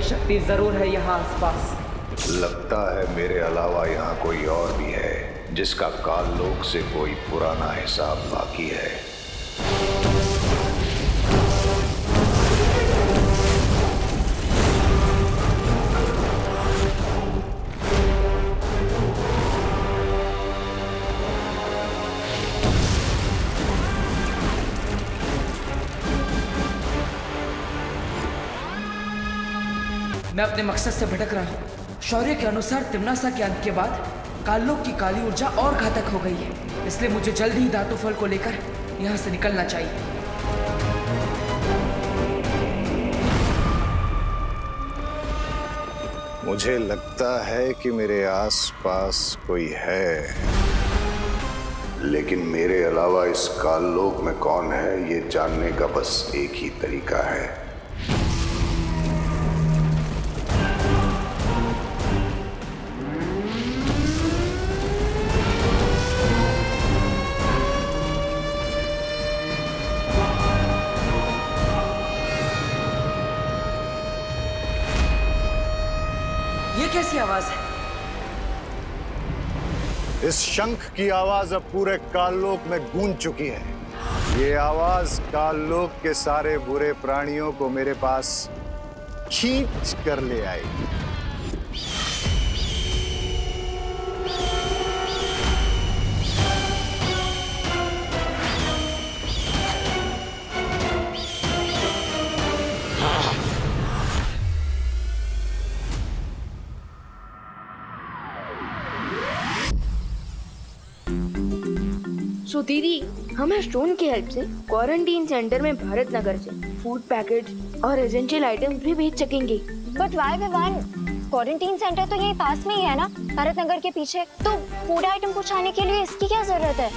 शक्ति जरूर है यहाँ आसपास। लगता है मेरे अलावा यहाँ कोई और भी है जिसका काल लोक से कोई पुराना हिसाब बाकी है। मैं अपने मकसद से भटक रहा हूँ। शौर्य के अनुसार तिम्नासा के अंत के बाद काललोक की काली ऊर्जा और घातक हो गई है, इसलिए मुझे जल्द ही धातु फल को लेकर यहाँ से निकलना चाहिए। मुझे लगता है कि मेरे आसपास कोई है, लेकिन मेरे अलावा इस काललोक में कौन है ये जानने का बस एक ही तरीका है। ये कैसी आवाज है? इस शंख की आवाज अब पूरे काललोक में गूंज चुकी है। ये आवाज काललोक के सारे बुरे प्राणियों को मेरे पास खींच कर ले आएगी। सो दीदी, हमें स्टोन की हेल्प से क्वारंटीन सेंटर में भारत नगर से फूड पैकेट और एसेंशियल आइटम्स भी भेज सकेंगे। But why Vivaan, quarantine centre तो यही पास में ही है ना, भारत नगर के पीछे। तो फूड आइटम पहुंचाने के लिए इसकी क्या जरूरत है?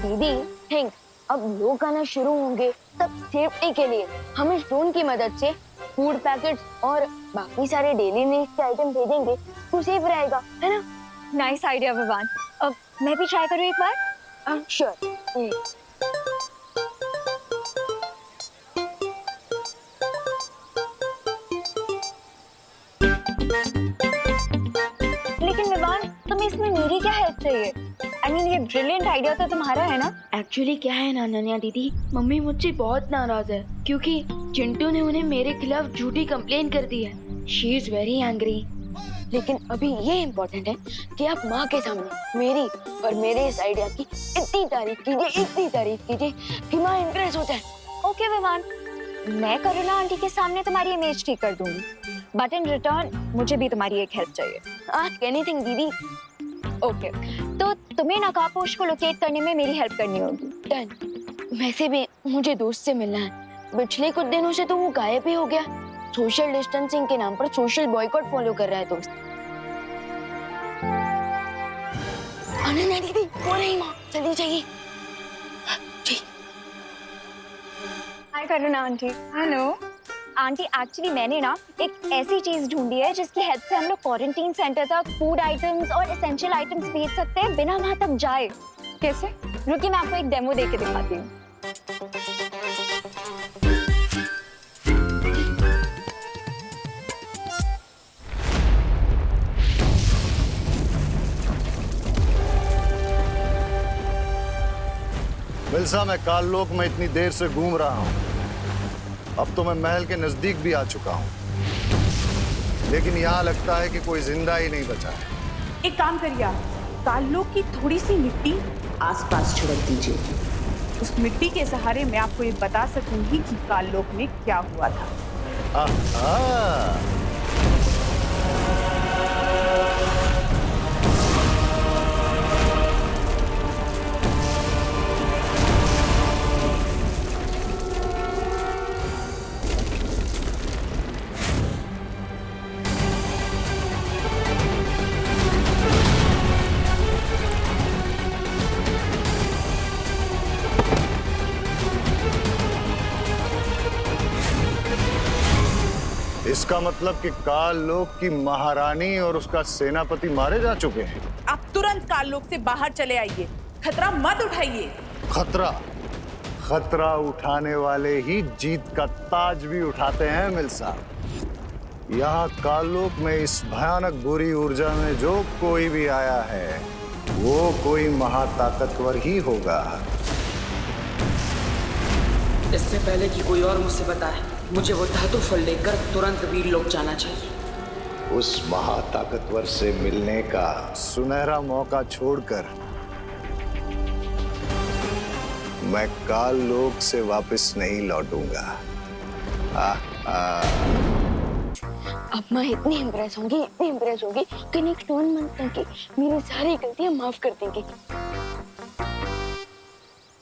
दीदी थिंक, अब लोग आना शुरू होंगे तब सेफ्टी के लिए हम स्टोन की मदद से फूड पैकेट्स और बाकी सारे डेली नीड्स के आइटम भेजेंगे तो सेफ रहेगा, है ना? Nice idea Vivaan. अब मैं भी ट्राई करूँ एक बार? श्योर। लेकिन विवान, तुम्हें इसमें मेरी क्या हेल्प चाहिए? I mean, ये ब्रिलियंट आइडिया तो तुम्हारा है ना? एक्चुअली क्या है ना अनन्या दीदी, मम्मी मुझसे बहुत नाराज है क्योंकि चिंटू ने उन्हें मेरे खिलाफ झूठी कंप्लेन कर दी है। She is very angry. लेकिन अभी ये इम्पोर्टेंट है कि आप माँ के सामने मेरी और मेरे इस आइडिया की इतनी तारीफ कीजिए कि माँ इम्प्रेस हो जाए। ओके विवान, मैं करुणा आंटी के सामने तुम्हारी इमेज ठीक कर दूंगी, बट इन रिटर्न मुझे भी तुम्हारी एक हेल्प चाहिए। आस्क एनीथिंग दीदी। ओके, तो तुम्हें नकाबपोश को लोकेट करने में मेरी हेल्प करनी होगी। डन। वैसे भी मुझे दोस्त से मिलना है। पिछले कुछ दिनों से तो वो गायब ही हो गया। सोशल डिस्टेंसिंग के नाम पर सोशल बॉयकॉट फॉलो कर रहा है दोस्त। अनन्या दीदी, वो नहीं माँ, जल्दी चाहिए। हाय करुणा आंटी। हेलो आंटी, एक्चुअली मैंने ना एक ऐसी चीज ढूंढी है जिसकी हेल्प से हम लोग क्वारंटीन सेंटर तक फूड आइटम्स और एसेंशियल आइटम्स भेज सकते हैं बिना वहां तक जाए। कैसे? रुकिए, मैं आपको एक डेमो देके दिखाती हूँ। मिल्सा, मैं काललोक में इतनी देर से घूम रहा हूँ, अब तो मैं महल के नजदीक भी आ चुका हूँ, लेकिन यहाँ लगता है कि कोई जिंदा ही नहीं बचा है। एक काम करिए आप, काललोक की थोड़ी सी मिट्टी आसपास छिड़क दीजिए। उस मिट्टी के सहारे मैं आपको ये बता सकूंगी कि काललोक में क्या हुआ था। आहा। इसका मतलब कि काललोक की महारानी और उसका सेनापति मारे जा चुके हैं। आप तुरंत काललोक से बाहर चले आइए, खतरा मत उठाइए। खतरा उठाने वाले ही जीत का ताज भी उठाते हैं मिल्सा। यहाँ कालोक में इस भयानक बुरी ऊर्जा में जो कोई भी आया है वो कोई महाताकतवर ही होगा। इससे पहले कि कोई और मुझसे बताए, मुझे वो धातु फल लेकर तुरंत वीर लोक जाना चाहिए। उस महाताकतवर से मिलने का सुनहरा मौका छोड़कर मैं काल लोक से वापस नहीं लौटूंगा। अब मैं इतनी इम्प्रेस होंगी कि नेक्स्ट 1 मंथ तक की मेरी सारी गलतियां माफ कर देंगे।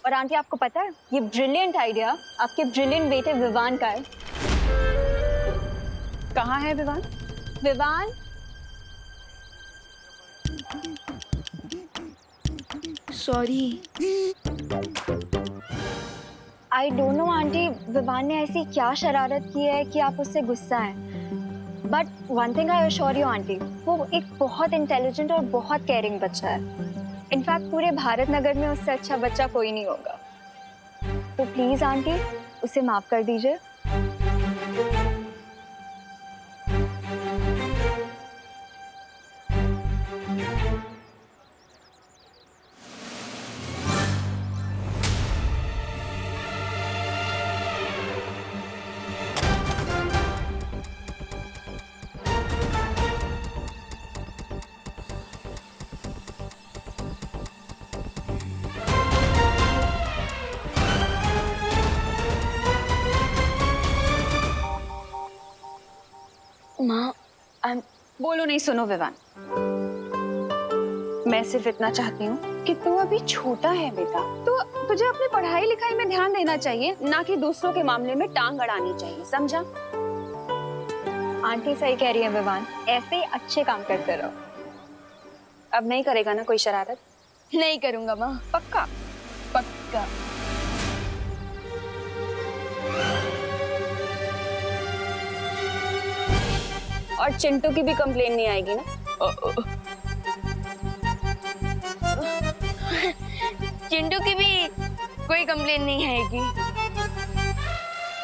और आंटी आपको पता है ये ब्रिलियंट आइडिया आपके ब्रिलियंट बेटे विवान का है। कहाँ है Vivaan? Vivaan, sorry. I don't know aunty Vivaan ने ऐसी क्या शरारत की है कि आप उससे गुस्सा हैं। But one thing I assure you aunty, वो एक बहुत इंटेलिजेंट और बहुत केयरिंग बच्चा है। इनफैक्ट पूरे भारत नगर में उससे अच्छा बच्चा कोई नहीं होगा। तो प्लीज आंटी उसे माफ कर दीजिए। माँ, बोलो नहीं। सुनो विवान, मैं सिर्फ इतना चाहती हूँ कि तू अभी छोटा है बेटा, तो तुझे अपनी पढ़ाई लिखाई में ध्यान देना चाहिए, ना कि दूसरों के मामले में टांग अड़ानी चाहिए, समझा? आंटी सही कह रही है विवान, ऐसे ही अच्छे काम करते रहो। अब नहीं करेगा ना कोई शरारत? नहीं करूंगा माँ। पक्का? पक्का। और चिंटू की भी कंप्लेन नहीं आएगी ना? चिंटू की भी कोई कंप्लेन नहीं आएगी।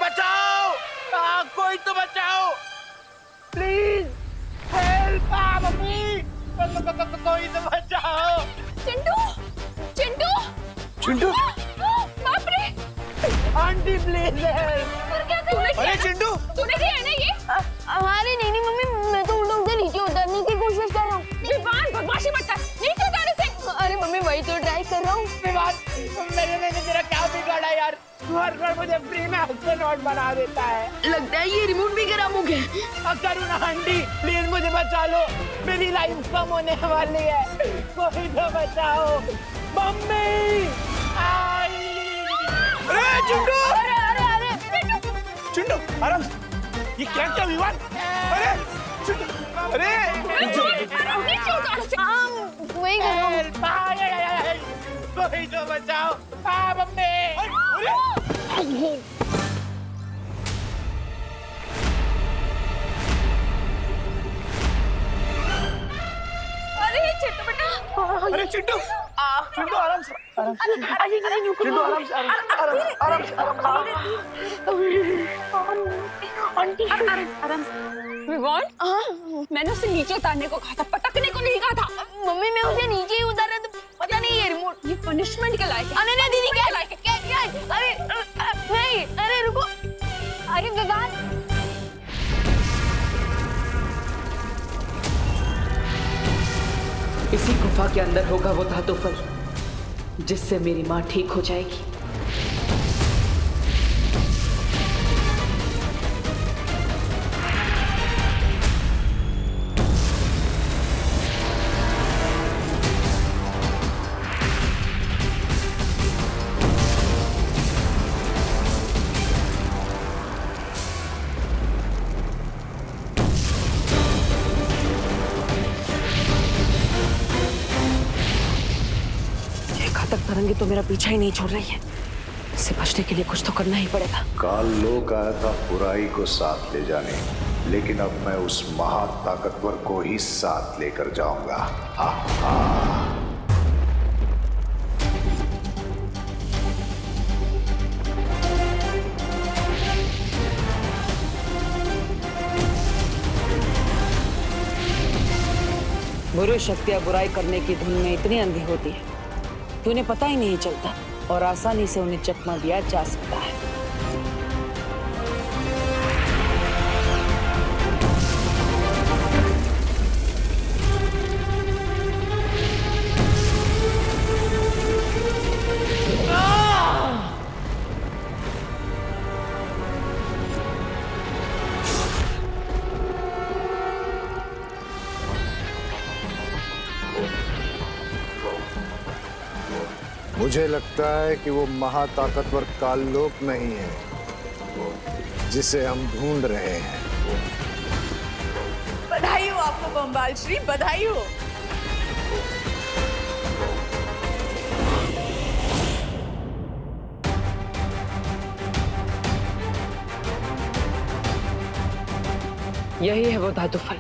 बचाओ! कोई तो बचाओ! Please help! मम्मी! कोई तो बचाओ! चिंटू! चिंटू! चिंटू! बाप रे! Aunty please help! अरे चिंटू! तूने किया है ना ये? अरे नहीं मम्मी, मैं तो उल्टा से नीचे उतरने की कोशिश कर रहा हूँ। विवान, बदमाशी मत कर, नीचे उतारे से। अरे मम्मी वही तो ट्राई कर रहा हूँ। विवान, मैंने तेरा क्या बिगाड़ा यार? हर बार मुझे फ्री में एस्ट्रोनॉट बना देता है। लगता है ये रिमोट भी खराब हो गया। करुणा आंटी प्लीज मुझे बचा लो, मेरी लाइफ कम होने वाली है, कोई तो बचाओ। मम्मी! अरे चिंटू! चिंटू आराम से, ये क्या क्या विवान? अरे चिंटू! अरे नीचे उतार से। वही कर रहा हूँ। कोई तो बचाओ। मम्मी! अरे चिंटू बेटा! अरे चिंटू! चिंटू आराम से, चिंटू आराम से, आराम से। विवान, मैंने उसे नीचे उतारने को कहा था, पटकने को नहीं कहा था। मम्मी मैं उसे नीचे ही उतारा तो पता नहीं ये रिमोट। ये पनिशमेंट के लायक है। अरे नहीं दीदी, क्या लायक है? क्या? अरे नहीं, अरे रुको। अरे विवान, इसी गुफा के अंदर होगा वो धातु फल, जिससे मेरी माँ ठीक हो जाएगी। घातक तरंगे तो मेरा पीछा ही नहीं छोड़ रही है। इससे बचने के लिए कुछ तो करना ही पड़ेगा। काल लोक आया था बुराई को साथ ले जाने, लेकिन अब मैं उस महाताकतवर को ही साथ लेकर जाऊंगा। हा हा। बुरी शक्तियां बुराई करने की धुन में इतनी अंधी होती है कि उन्हें पता ही नहीं चलता और आसानी से उन्हें चकमा दिया जा सकता है। मुझे लगता है कि वो महाताकतवर काललोक नहीं है जिसे हम ढूंढ रहे हैं। बधाई हो आपको बम्बाल श्री, बधाई हो। यही है वो धातु फल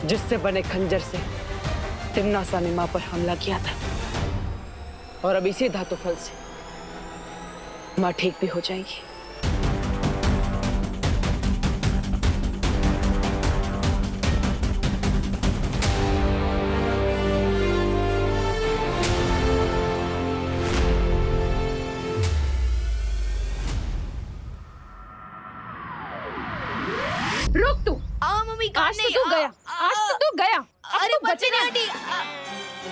जिससे बने खंजर से तिम्नासा ने मां पर हमला किया था, और अब इसी धातु फल से मां ठीक भी हो जाएगी। रुक तू। मम्मी आज तो तू गया, आज तो तू गया। अरे बचे ना।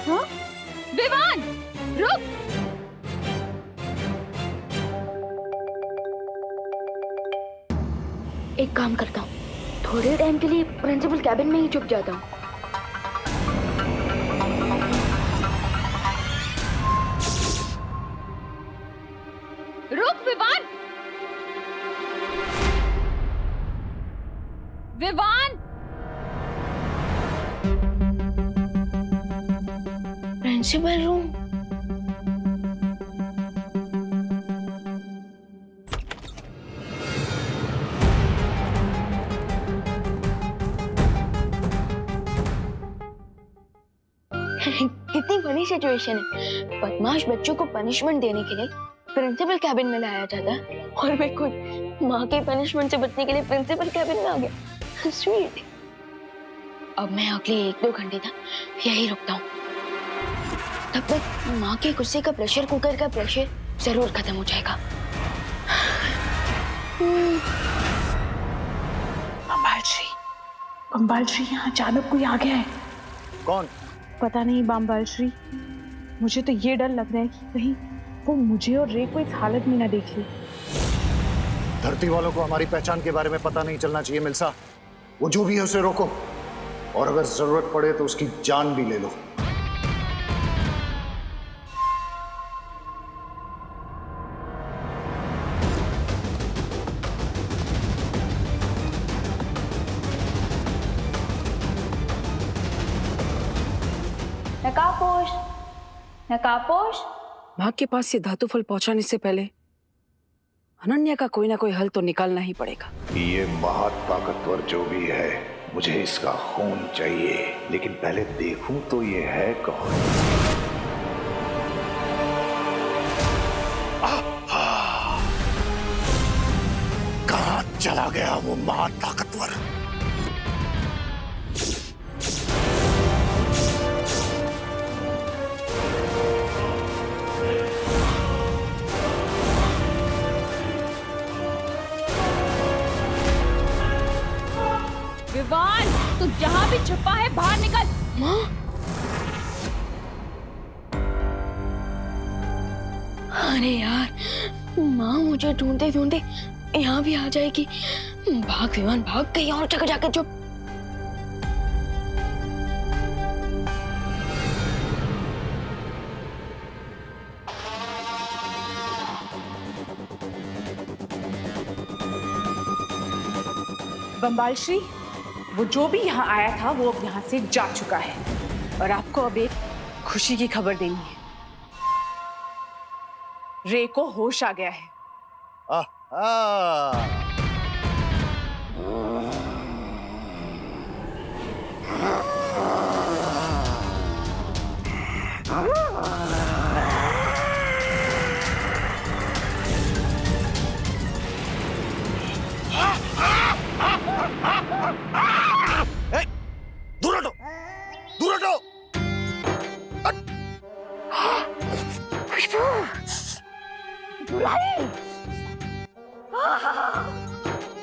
हाँ? विवान रुक। एक काम करता हूँ, थोड़े टाइम के लिए प्रिंसिपल कैबिन में ही छुप जाता हूँ। रुक विवान। विवान। Principal room. कितनी बड़ी सिचुएशन है। बदमाश बच्चों को पनिशमेंट देने के लिए प्रिंसिपल कैबिन में लाया जाता है और मैं खुद माँ के पनिशमेंट से बचने के लिए प्रिंसिपल कैबिन में आ गया। स्वीट। अब मैं अगले 1-2 घंटे तक यही रुकता हूँ। तब तक माँ के गुस्से का प्रेशर कुकर का प्रेशर जरूर खत्म हो जाएगा। बम्बाल श्री यहाँ अचानक कोई आ गया है। कौन? पता नहीं बम्बाल श्री, मुझे तो ये डर लग रहा है कि कहीं वो मुझे और रे को इस हालत में ना देख ले। धरती वालों को हमारी पहचान के बारे में पता नहीं चलना चाहिए मिल्सा। वो जो भी है उसे रोको, और अगर जरूरत पड़े तो उसकी जान भी ले लो। नकापोश, नकापोश। मां के पास ये धातु फल पहुंचाने से पहले अनन्या का कोई ना कोई हल तो निकालना ही पड़ेगा। ये महाताकतवर जो भी है, मुझे इसका खून चाहिए, लेकिन पहले देखूं तो ये है कौन। कहां चला गया वो महाताकतवर? विवान, तू जहाँ भी छुपा है बाहर निकल। माँ? अरे यार, माँ मुझे ढूंढते ढूंढते यहाँ भी आ जाएगी। भाग विमान भाग, कहीं और जगह जाकर चुप। बम्बाल श्री, वो जो भी यहाँ आया था वो अब यहाँ से जा चुका है, और आपको अब एक खुशी की खबर देनी है। रे को होश आ गया है। दूर हटो, दूर बुराई,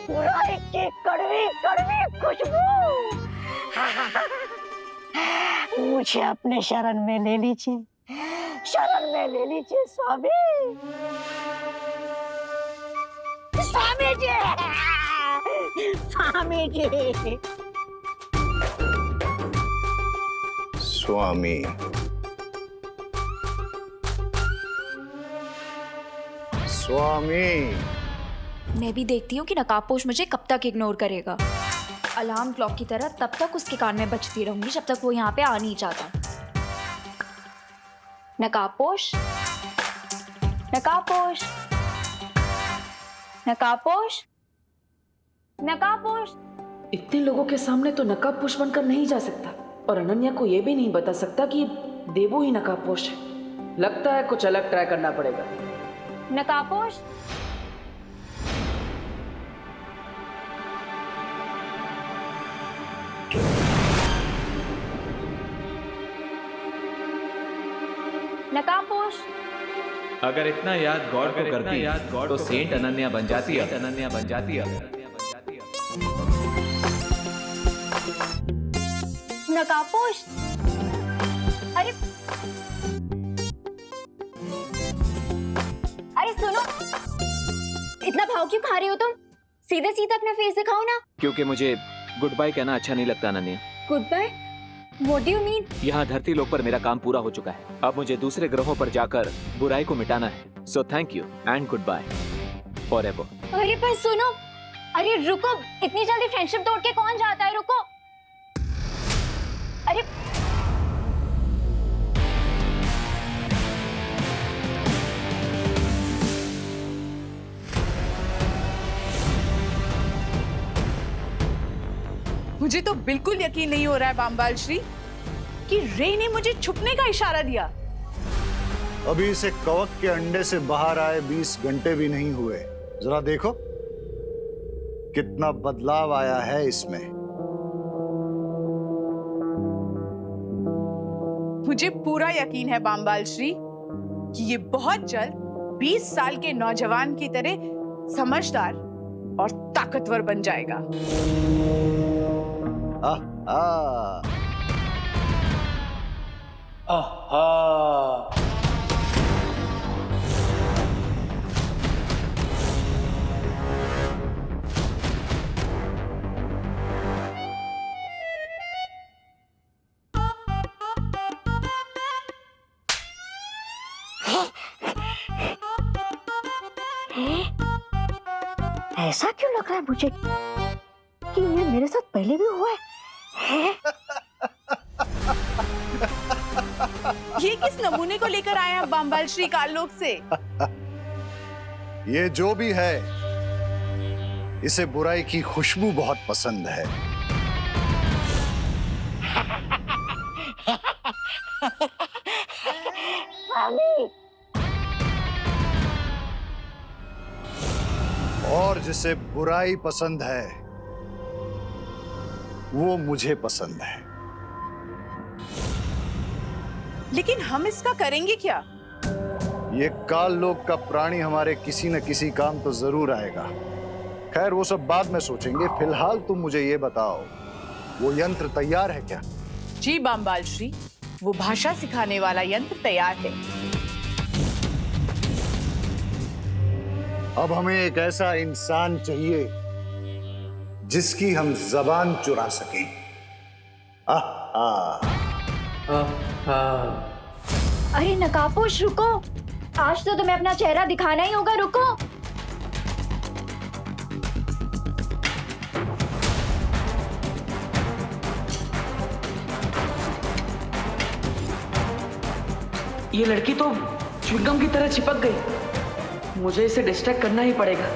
बुराई की कड़वी कड़वी खुशबू। मुझे अपने शरण में ले लीजिए, शरण में ले लीजिए स्वामी, स्वामी जी, स्वामी जी। स्वामी, स्वामी। मैं भी देखती हूँ कि नकाबपोश मुझे कब तक इग्नोर करेगा। अलार्म क्लॉक की तरह तब तक उसके कान में बजती रहूंगी जब तक वो यहाँ पे आ नहीं जाता। नकाबपोश, नकाबपोश, नकाबपोश, नकाबपोश। इतने लोगों के सामने तो नकाबपोश बनकर नहीं जा सकता, और अनन्या को ये भी नहीं बता सकता कि देवू ही नकाबपोश है। लगता है कुछ अलग ट्राई करना पड़ेगा। नकाबपोश, नकाबपोश। अगर इतना याद गॉड को करती तो सेंट अनन्या बन जाती है। अनन्या बन जाती है। नकाबपोश, अरे अरे सुनो, इतना भाव क्यों खा रहे हो तुम? सीधे सीधे अपना फेस दिखाओ ना। क्योंकि मुझे गुड बाय कहना अच्छा नहीं लगता Ananya. Goodbye? What do you mean? यहाँ धरती लोक पर मेरा काम पूरा हो चुका है। अब मुझे दूसरे ग्रहों पर जाकर बुराई को मिटाना है। So thank you and goodbye forever. अरे पर सुनो, अरे रुको, इतनी जल्दी फ्रेंडशिप तोड़ के कौन जाता है? रुको, अरे मुझे तो बिल्कुल यकीन नहीं हो रहा है बामबाल श्री कि रे ने मुझे छुपने का इशारा दिया। अभी इसे कवक के अंडे से बाहर आए 20 घंटे भी नहीं हुए। जरा देखो कितना बदलाव आया है इसमें। मुझे पूरा यकीन है बामबाल श्री कि ये बहुत जल्द 20 साल के नौजवान की तरह समझदार और ताकतवर बन जाएगा। ऐसा क्यों लग रहा है मुझे कि ये मेरे साथ पहले भी हुआ है? ये किस नमूने को लेकर आए हैं बामबाल श्री काललोक से? ये जो भी है, इसे बुराई की खुशबू बहुत पसंद है। स्वामी, और जिसे बुराई पसंद है वो मुझे पसंद है। लेकिन हम इसका करेंगे क्या? ये काल लोक का प्राणी हमारे किसी न किसी काम तो जरूर आएगा। खैर वो सब बाद में सोचेंगे। फिलहाल तुम मुझे ये बताओ, वो यंत्र तैयार है क्या? जी बामबाल श्री, वो भाषा सिखाने वाला यंत्र तैयार है। अब हमें एक ऐसा इंसान चाहिए जिसकी हम जबान चुरा सकें। अरे नकाबपोश रुको, आज तो तुम्हें अपना चेहरा दिखाना ही होगा। रुको, ये लड़की तो च्युइंगम की तरह चिपक गई। मुझे इसे डिस्ट्रैक्ट करना ही पड़ेगा।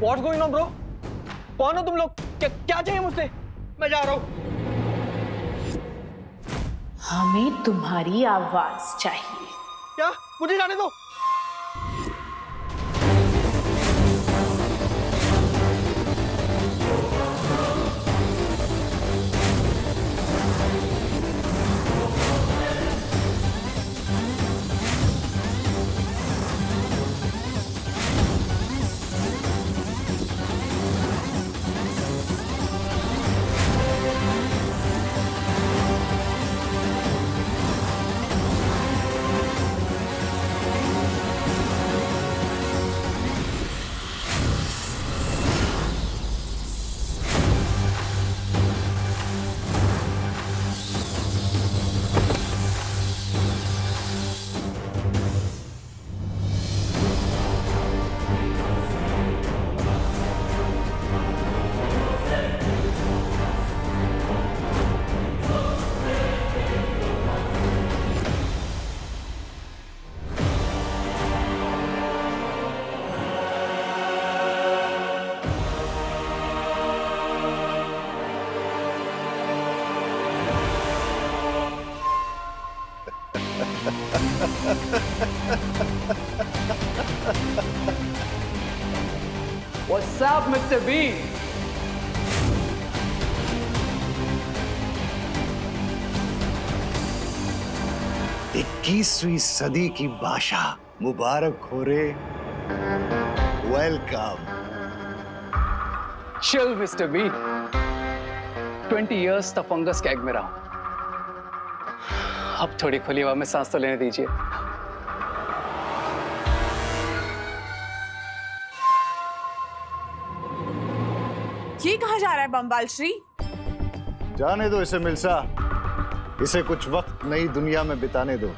What's going on, bro? कौन हो तुम लोग? क्या चाहिए मुझसे? मैं जा रहा हूँ। हमें तुम्हारी आवाज चाहिए। क्या? मुझे जाने दो। What's up, Mr. Bean? इक्कीसवीं सदी की भाषा मुबारक हो रे। Welcome. Chill, Mr. Bean. 20 years तक फंगस के एग में रहा हूं। अब थोड़ी खुली हवा में सांस तो लेने दीजिए। ये कहाँ जा रहा है बम्बाल श्री? जाने दो इसे मिल्सा, इसे कुछ वक्त नई दुनिया में बिताने दो।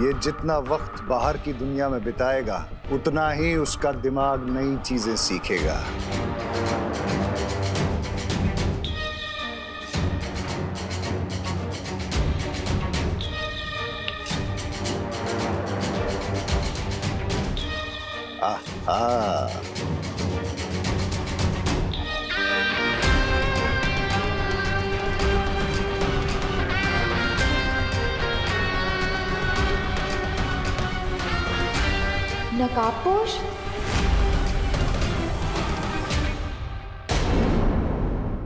ये जितना वक्त बाहर की दुनिया में बिताएगा उतना ही उसका दिमाग नई चीजें सीखेगा। आहा। नकाबपोश